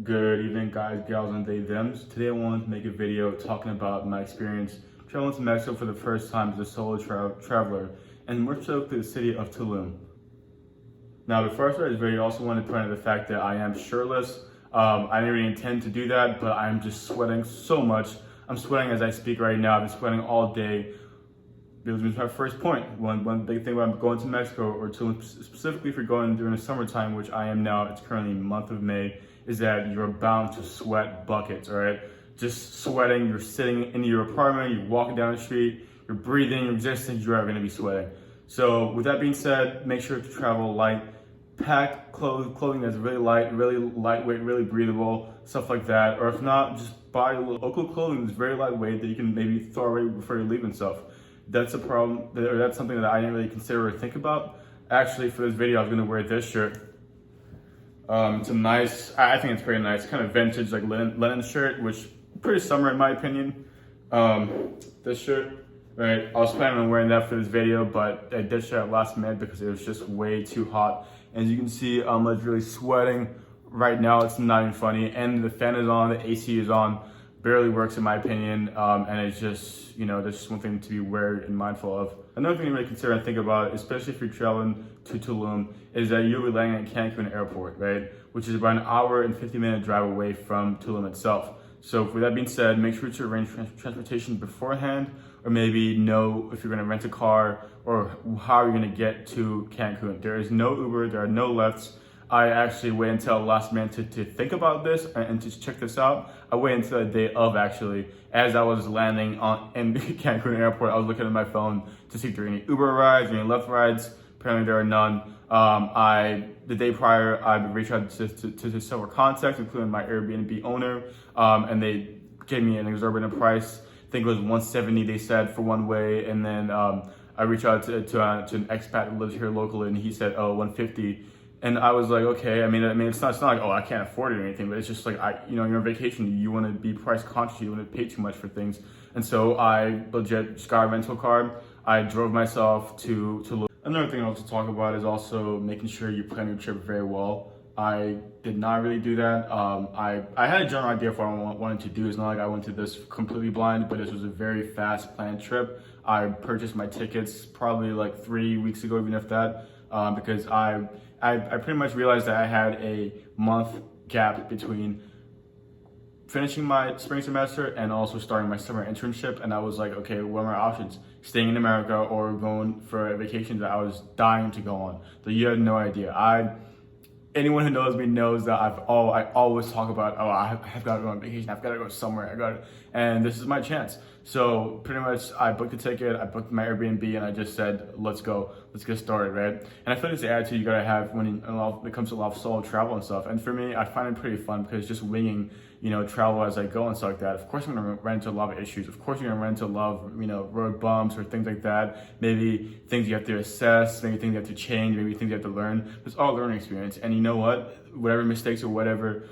Good evening, guys, gals, and they, thems. Today I wanted to make a video talking about my experience traveling to Mexico for the first time as a solo traveler, and more so to the city of Tulum. Now, before I start this video, I also want to point out the fact that I am shirtless. I didn't really intend to do that, but I'm just sweating so much. I'm sweating as I speak right now. I've been sweating all day. It was my first point. One big thing about going to Mexico, or Tulum specifically if you're going during the summertime, which I am now, it's currently month of May, is that you're bound to sweat buckets, all right? Just sweating, you're sitting in your apartment, you're walking down the street, you're breathing, you're existing, you are gonna be sweating. So with that being said, make sure to travel light. Pack clothing that's really light, really lightweight, really breathable, stuff like that. Or if not, just buy local clothing that's very lightweight that you can maybe throw away before you leave and stuff. That's a problem, or that's something that I didn't really consider or think about. Actually, for this video, I was gonna wear this shirt. It's a nice, I think it's pretty nice, kind of vintage, like linen shirt, which pretty summer in my opinion. This shirt, right? I was planning on wearing that for this video, but I ditched it at last minute because it was just way too hot. As you can see, I'm like really sweating right now. It's not even funny. And the fan is on, the AC is on, barely works in my opinion. And it's just, that's just one thing to be wary and mindful of. Another thing to really consider and think about, especially if you're traveling to Tulum, is that you'll be landing at Cancun Airport, right? Which is about an hour and 50-minute drive away from Tulum itself. So with that being said, make sure to arrange transportation beforehand, or maybe know if you're gonna rent a car or how you're gonna get to Cancun. There is no Uber, there are no Lyfts. I actually wait until last minute to think about this and to check this out. I waited until the day of actually. As I was landing in Cancun Airport, I was looking at my phone to see if there are any Uber rides, any Lyft rides. Apparently there are none. The day prior, I reached out to several contacts, including my Airbnb owner, and they gave me an exorbitant price. I think it was $170 they said for one way, and then I reached out to an expat who lives here locally, and he said, oh, $150. And I was like, okay. I mean, it's not like, oh, I can't afford it or anything, but it's just like, you're on vacation, you want to be price conscious, you want to pay too much for things. And so I legit just got a rental car. I drove myself to Another thing I want to talk about is also making sure you plan your trip very well. I did not really do that. I had a general idea of what I wanted to do. It's not like I went to this completely blind, but this was a very fast planned trip. I purchased my tickets probably like 3 weeks ago, even if that, because I pretty much realized that I had a month gap between finishing my spring semester and also starting my summer internship, and I was like, okay, what are my options? Staying in America or going for a vacation that I was dying to go on. So you have no idea. Anyone who knows me knows that I always talk about, oh, I've got to go on vacation, I've got to go somewhere, and this is my chance. So pretty much I booked a ticket, I booked my Airbnb, and I just said, let's go, let's get started, right? And I feel like it's the attitude you gotta have when it comes to a lot of solo travel and stuff. And for me, I find it pretty fun because just winging, travel as I go and stuff like that. Of course, I'm gonna run into a lot of issues. Of course, you're gonna run into a lot of, road bumps or things like that. Maybe things you have to assess, maybe things you have to change, maybe things you have to learn. It's all a learning experience. And you know what? Whatever mistakes or whatever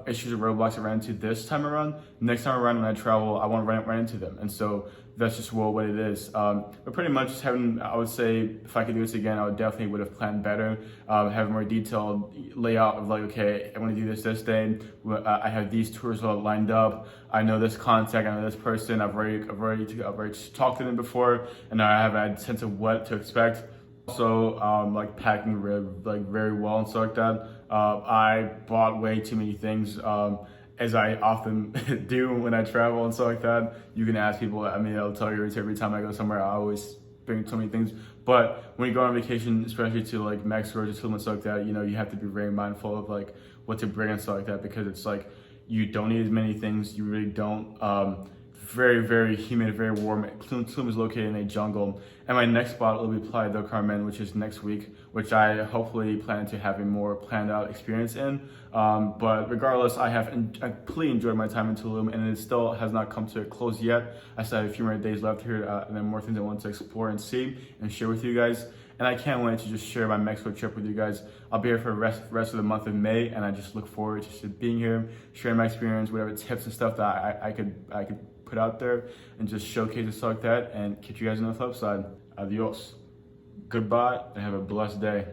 issues or roadblocks I ran into this time around, next time around when I travel, I won't run into them. And so that's just what it is. But pretty much just having, I would say, if I could do this again, I would have planned better, have a more detailed layout of like, okay, I want to do this day. I have these tours all lined up. I know this contact, I know this person. I've already talked to them before, and I have a sense of what to expect. Also, like packing very well and stuff like that. I bought way too many things, as I often do when I travel and stuff like that. You can ask people. I mean, I'll tell you every time I go somewhere, I always bring so many things. But when you go on vacation, especially to like Mexico or to Tulum and stuff like that, you have to be very mindful of like what to bring and stuff like that, because it's like you don't need as many things. You really don't. Very, very humid, very warm. Tulum is located in a jungle. And my next spot will be Playa del Carmen, which is next week, which I hopefully plan to have a more planned out experience in. But regardless, I completely enjoyed my time in Tulum, and it still has not come to a close yet. I still have a few more days left here, and then more things I want to explore and see and share with you guys. And I can't wait to just share my Mexico trip with you guys. I'll be here for the rest of the month of May, and I just look forward to just being here, sharing my experience, whatever tips and stuff that I could put out there, and just showcase and stuff like that, and catch you guys on the flip side. Adios. Goodbye, and have a blessed day.